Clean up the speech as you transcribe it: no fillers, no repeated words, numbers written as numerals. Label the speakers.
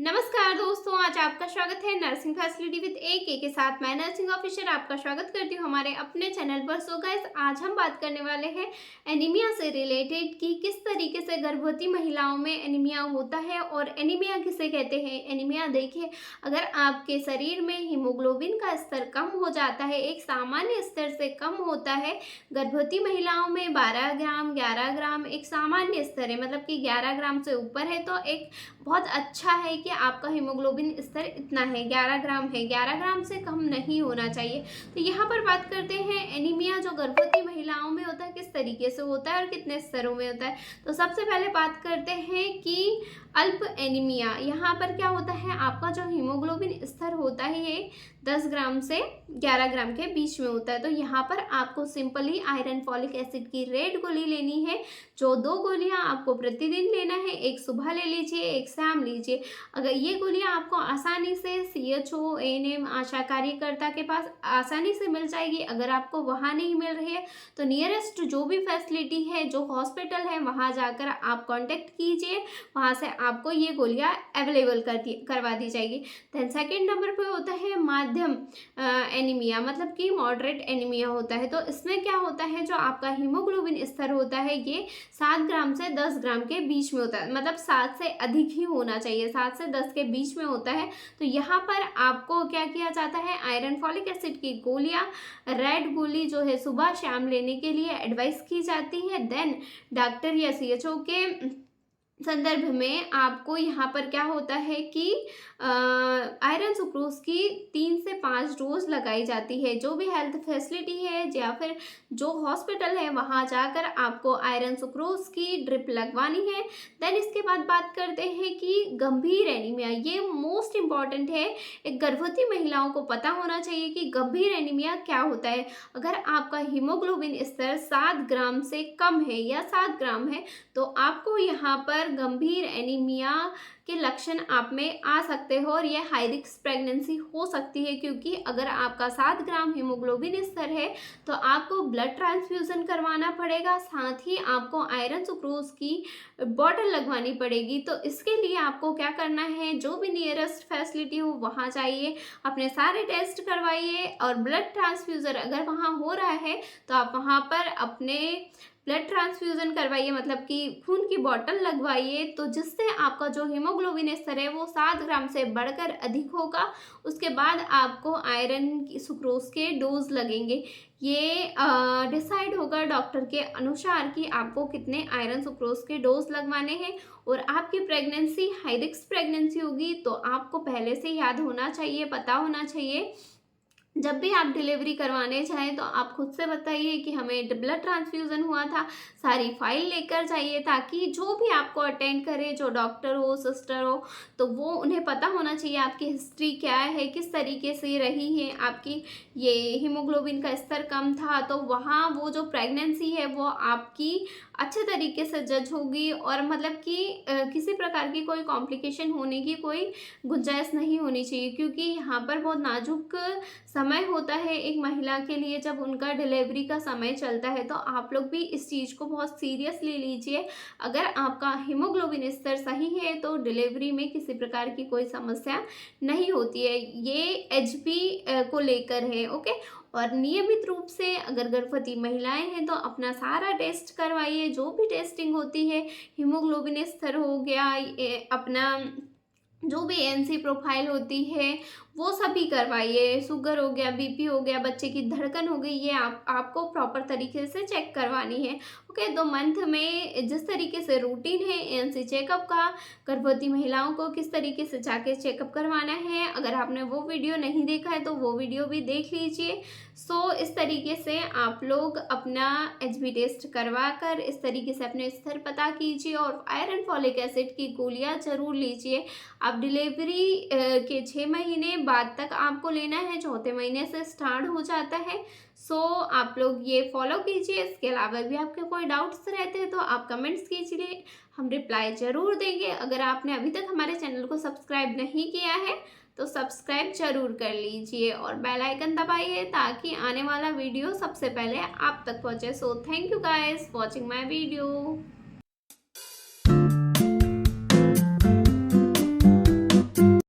Speaker 1: नमस्कार दोस्तों, आज आपका स्वागत है नर्सिंग फैसिलिटी विद AK के साथ। मैं नर्सिंग ऑफिसर आपका स्वागत करती हूँ हमारे अपने चैनल पर। सो गाइस, आज हम बात करने वाले हैं एनीमिया से रिलेटेड कि किस तरीके से गर्भवती महिलाओं में एनीमिया होता है और एनीमिया किसे कहते हैं। एनीमिया देखिए, अगर आपके शरीर में हीमोग्लोबिन का स्तर कम हो जाता है, एक सामान्य स्तर से कम होता है, गर्भवती महिलाओं में 12 ग्राम 11 ग्राम एक सामान्य स्तर है, मतलब कि 11 ग्राम से ऊपर है तो एक बहुत अच्छा है कि आपका हीमोग्लोबिन स्तर इतना है, 11 ग्राम है, 11 ग्राम से कम नहीं होना चाहिए। तो यहाँ पर बात करते हैं एनीमिया जो गर्भवती महिलाओं में होता है किस तरीके से होता है और कितने स्तरों में होता है। तो सबसे पहले बात करते हैं कि अल्प एनीमिया। यहाँ पर क्या होता है, आपका जो हीमोग्लोबिन स्तर होता है ये 10 ग्राम से 11 ग्राम के बीच में होता है। तो यहाँ पर आपको सिंपली आयरन फॉलिक एसिड की रेड गोली लेनी है, जो 2 गोलियां आपको प्रतिदिन लेना है, एक सुबह ले लीजिए, एक शाम लीजिए। अगर ये गोलियां आपको आसानी से CHO ANM आशा कार्यकर्ता के पास आसानी से मिल जाएगी। अगर आपको वहाँ नहीं मिल रही है तो नियरेस्ट जो भी फैसिलिटी है, जो हॉस्पिटल है, वहाँ जाकर आप कॉन्टेक्ट कीजिए, वहाँ से आपको ये गोलियां अवेलेबल करवा दी जाएगी। देन सेकेंड नंबर पे होता है माध्यम एनीमिया, मतलब कि मॉडरेट एनीमिया होता है। तो इसमें क्या होता है, जो आपका हीमोग्लोबिन स्तर होता है ये 7 ग्राम से 10 ग्राम के बीच में होता है, मतलब 7 से अधिक ही होना चाहिए, 7 से 10 के बीच में होता है। तो यहाँ पर आपको क्या किया जाता है, आयरन फॉलिक एसिड की गोलियां, रेड गोली जो है सुबह शाम लेने के लिए एडवाइस की जाती है। देन डॉक्टर या CHO के संदर्भ में आपको यहाँ पर क्या होता है कि आयरन सुक्रोज की 3 से 5 डोज लगाई जाती है। जो भी हेल्थ फैसिलिटी है या फिर जो हॉस्पिटल है वहाँ जाकर आपको आयरन सुक्रोज की ड्रिप लगवानी है। देन इसके बाद बात करते हैं कि गंभीर एनीमिया, ये मोस्ट इम्पॉर्टेंट है, एक गर्भवती महिलाओं को पता होना चाहिए कि गंभीर एनीमिया क्या होता है। अगर आपका हीमोग्लोबिन स्तर 7 ग्राम से कम है या 7 ग्राम है तो आपको यहाँ पर गंभीर एनीमिया के लक्षण आप में आ सकते हो और यह हाई रिस्क प्रेगनेंसी हो सकती है, क्योंकि अगर आपका 7 ग्राम हीमोग्लोबिन स्तर है तो आपको ब्लड ट्रांसफ्यूजन करवाना पड़ेगा, साथ ही आपको आयरन सुक्रोज की बॉटल लगवानी पड़ेगी। तो इसके लिए आपको क्या करना है, जो भी नियरेस्ट फैसिलिटी हो वहाँ जाइए, अपने सारे टेस्ट करवाइए और ब्लड ट्रांसफ्यूजन अगर वहाँ हो रहा है तो आप वहाँ पर अपने ब्लड ट्रांसफ्यूजन करवाइए, मतलब कि खून की बोतल लगवाइए, तो जिससे आपका जो हीमोग्लोबिन स्तर है वो 7 ग्राम से बढ़कर अधिक होगा। उसके बाद आपको आयरन सुक्रोज के डोज लगेंगे। ये डिसाइड होगा डॉक्टर के अनुसार कि आपको कितने आयरन सुक्रोज के डोज लगवाने हैं। और आपकी प्रेगनेंसी हाई रिस्क प्रेगनेंसी होगी तो आपको पहले से याद होना चाहिए, पता होना चाहिए। जब भी आप डिलीवरी करवाने जाएं तो आप खुद से बताइए कि हमें ब्लड ट्रांसफ्यूजन हुआ था, सारी फाइल लेकर जाइए, ताकि जो भी आपको अटेंड करे, जो डॉक्टर हो, सिस्टर हो, तो वो उन्हें पता होना चाहिए आपकी हिस्ट्री क्या है, किस तरीके से रही है, आपकी ये हीमोग्लोबिन का स्तर कम था तो वहाँ वो जो प्रेगनेंसी है वो आपकी अच्छे तरीके से जज होगी और मतलब कि किसी प्रकार की कोई कॉम्प्लिकेशन होने की कोई गुंजाइश नहीं होनी चाहिए, क्योंकि यहाँ पर बहुत नाजुक समय होता है एक महिला के लिए जब उनका डिलीवरी का समय चलता है। तो आप लोग भी इस चीज़ को बहुत सीरियसली लीजिए। अगर आपका हीमोग्लोबिन स्तर सही है तो डिलीवरी में किसी प्रकार की कोई समस्या नहीं होती है। ये HB को लेकर है, ओके। और नियमित रूप से अगर गर्भवती महिलाएं हैं तो अपना सारा टेस्ट करवाइए, जो भी टेस्टिंग होती है, हीमोग्लोबिन स्तर हो गया, अपना जो भी ANC प्रोफाइल होती है वो सभी करवाइए, शुगर हो गया, BP हो गया, बच्चे की धड़कन हो गई, ये आपको प्रॉपर तरीके से चेक करवानी है, ओके। 2 मंथ में जिस तरीके से रूटीन है ANC चेकअप का, गर्भवती महिलाओं को किस तरीके से जाके चेकअप करवाना है, अगर आपने वो वीडियो नहीं देखा है तो वो वीडियो भी देख लीजिए। सो इस तरीके से आप लोग अपना HB टेस्ट करवा कर इस तरीके से अपने स्तर पता कीजिए और आयरन फॉलिक एसिड की गोलियां जरूर लीजिए। आप डिलीवरी के 6 महीने बाद तक आपको लेना है, चौथे महीने से स्टार्ट हो जाता है। सो आप लोग ये फॉलो कीजिए। इसके अलावा भी आपके कोई डाउट्स रहते हैं तो आप कमेंट्स कीजिए, हम रिप्लाई ज़रूर देंगे। अगर आपने अभी तक हमारे चैनल को सब्सक्राइब नहीं किया है तो सब्सक्राइब जरूर कर लीजिए और बेल आइकन दबाइए ताकि आने वाला वीडियो सबसे पहले आप तक पहुंचे। So thank you guys watching my video.